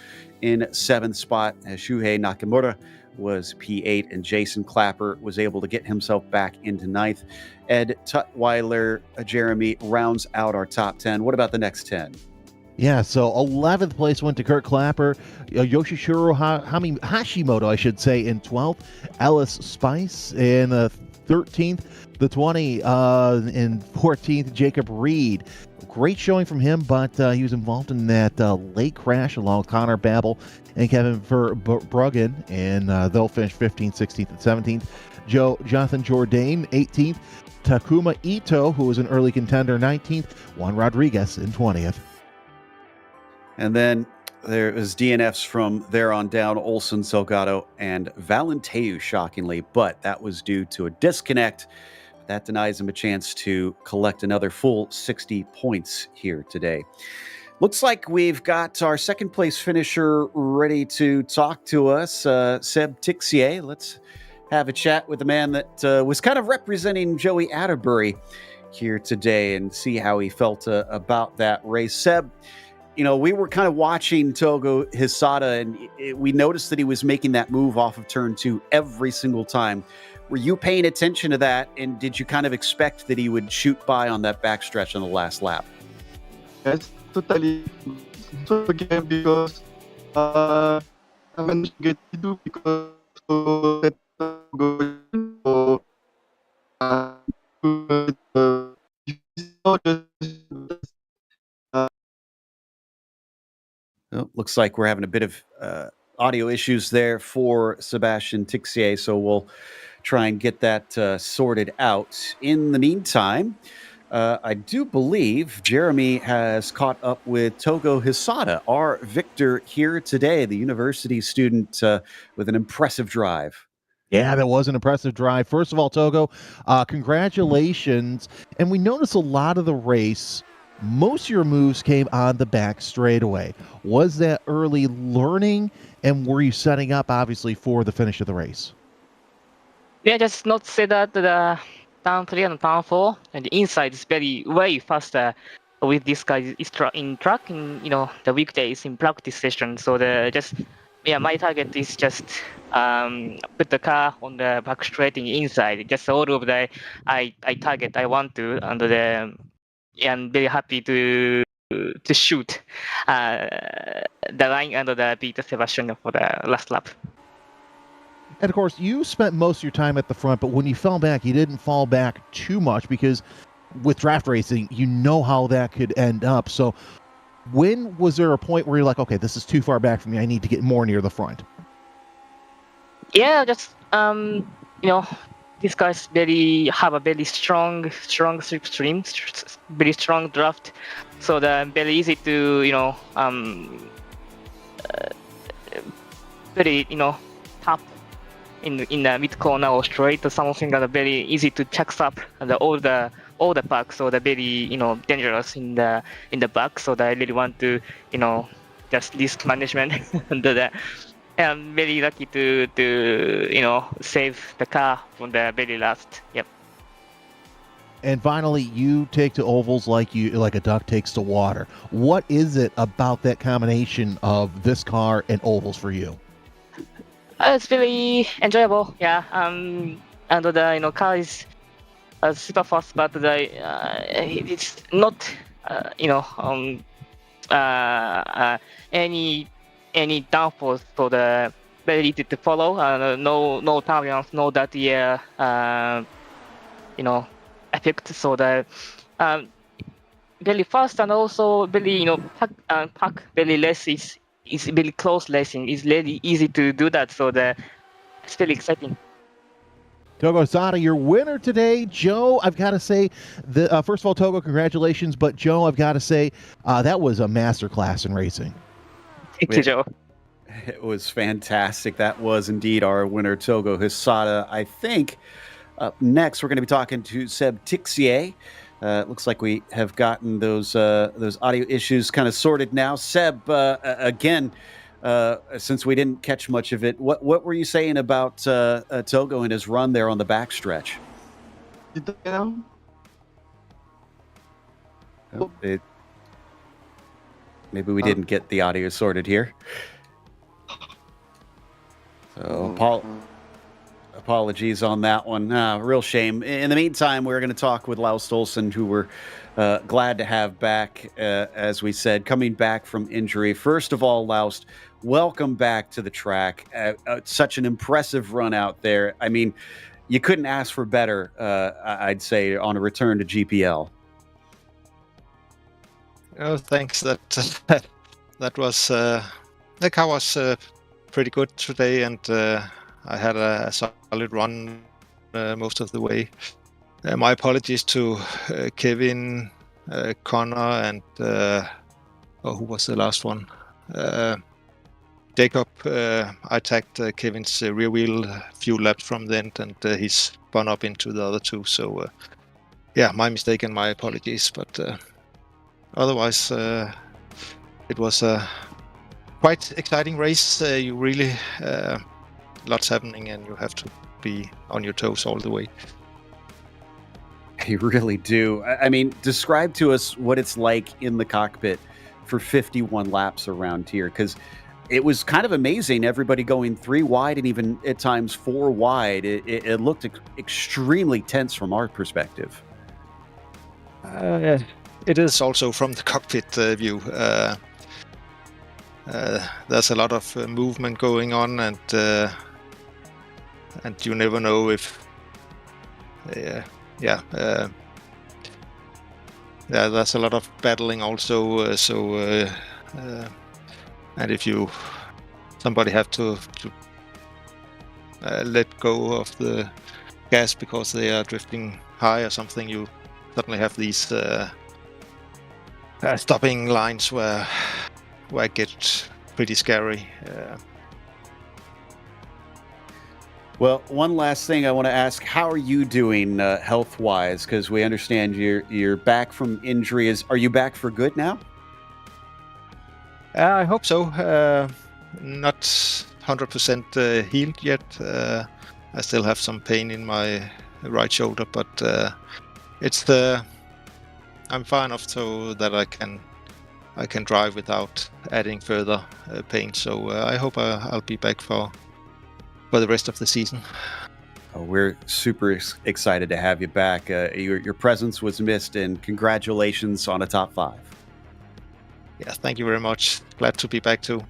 in 7th spot. Shuhei Nakamura was P8, and Jason Clapper was able to get himself back into 9th. Ed Tutwiler, Jeremy rounds out our top 10. What about the next 10? Yeah, so 11th place went to Kurt Clapper, Yoshishiro Hashimoto, I should say, in 12th, Ellis Spice in 13th, the 20 in 14th, Jacob Reed. Great showing from him, but he was involved in that late crash along with Connor Babel and Kevin Verbruggen, and they'll finish 15th, 16th, and 17th. Jonathan Jourdain, 18th. Takuma Ito, who was an early contender, 19th. Juan Rodriguez in 20th. And then there was DNFs from there on down, Olsen, Salgado, and Valenteu, shockingly, but that was due to a disconnect. That denies him a chance to collect another full 60 points here today. Looks like we've got our second place finisher ready to talk to us, Seb Tixier. Let's have a chat with the man that was kind of representing Joey Atterbury here today and see how he felt about that race. Seb, we were kind of watching Toga Hisada, and we noticed that he was making that move off of turn 2 every single time. Were you paying attention to that, and did you kind of expect that he would shoot by on that backstretch on the last lap? Yes, totally. So again, because I managed to get to do because that Well, looks like we're having a bit of audio issues there for Sebastian Tixier, so we'll try and get that sorted out. In the meantime, I do believe Jeremy has caught up with Toga Hisada, our victor here today, the university student with an impressive drive. Yeah, that was an impressive drive. First of all, Togo, congratulations. And we noticed a lot of the race, most of your moves came on the back straightaway. Was that early learning, and were you setting up, obviously, for the finish of the race? Yeah, just not say that the turn 3 and turn 4, and the inside is way faster with this guy in track, in the weekdays in practice session. So my target is just put the car on the back straight in inside. Just all of the I target I want to, and very happy to shoot the line under the Peter Sebastian for the last lap. And of course, you spent most of your time at the front, but when you fell back, you didn't fall back too much because with draft racing, you know how that could end up. So when was there a point where you're like, okay, this is too far back for me, I need to get more near the front? Yeah, just these guys have a very strong slipstream, very strong draft, so they're very easy to very tap in the mid corner or straight or something that are very easy to check up and all the back, so they're very dangerous in the back. So I really want to just risk management and do that. I'm very lucky to save the car from the very last. Yep. And finally, you take to ovals like a duck takes to water. What is it about that combination of this car and ovals for you? It's very enjoyable. Yeah. And the car is super fast, but it's not any downforce for the very easy to follow. No turbulence, no that effect. So the very fast and also very pack very less is very close racing. It's really easy to do that. So it's very exciting. Togo Sada, your winner today. Joe, I've got to say, first of all, Togo, congratulations. But Joe, I've got to say, that was a masterclass in racing. Thank you, Joe. It was fantastic. That was indeed our winner, Togo Hisada. I think up next we're going to be talking to Seb Tixier. It looks like we have gotten those audio issues kind of sorted now. Seb, again, since we didn't catch much of it, what were you saying about Togo and his run there on the backstretch? Maybe we didn't get the audio sorted here. So apologies on that one. Real shame. In the meantime, we're going to talk with Laust Olsen, who we're glad to have back, as we said, coming back from injury. First of all, Laust, welcome back to the track. Such an impressive run out there. I mean, you couldn't ask for better, I'd say, on a return to GPL. Oh, thanks. That was the car was pretty good today, and I had a solid run most of the way. My apologies to Kevin, Connor, and who was the last one? Jacob. I tagged Kevin's rear wheel a few laps from the end, and he spun up into the other two. So, yeah, my mistake and my apologies. But otherwise, it was a quite exciting race. You really lots happening, and you have to be on your toes all the way. You really do. I mean, describe to us what it's like in the cockpit for 51 laps around here, because it was kind of amazing. Everybody going 3 wide and even at times 4 wide. It looked extremely tense from our perspective. It is also from the cockpit view. There's a lot of movement going on, and you never know if there's a lot of battling also. And if somebody have to let go of the gas because they are drifting high or something, you suddenly have these stopping lines where it gets pretty scary. Well, one last thing I want to ask: how are you doing health-wise? Because we understand you're back from injury. Are you back for good now? I hope so. Not 100% healed yet. I still have some pain in my right shoulder, but I'm far enough so that I can drive without adding further pain. So I hope I'll be back for the rest of the season. Oh, we're super excited to have you back. Your presence was missed, and congratulations on a top 5. Yeah, thank you very much. Glad to be back too.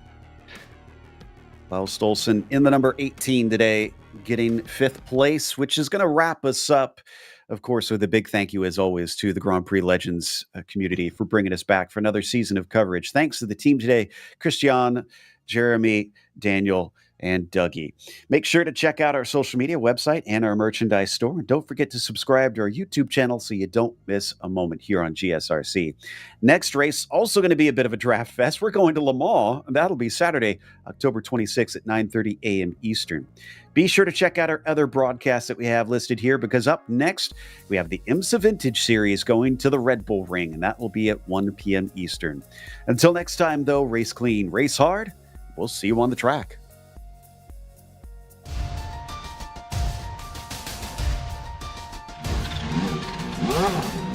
Laust Olsen in the number 18 today, getting 5th place, which is going to wrap us up. Of course, with a big thank you, as always, to the Grand Prix Legends community for bringing us back for another season of coverage. Thanks to the team today, Christian, Jeremy, Daniel, and Dougie. Make sure to check out our social media website and our merchandise store. And don't forget to subscribe to our YouTube channel so you don't miss a moment here on GSRC. Next race, also going to be a bit of a draft fest. We're going to Le Mans, and that'll be Saturday, October 26th at 9:30 a.m. Eastern. Be sure to check out our other broadcasts that we have listed here, because up next, we have the IMSA Vintage Series going to the Red Bull Ring, and that will be at 1 p.m. Eastern. Until next time, though, race clean, race hard. We'll see you on the track. Bye.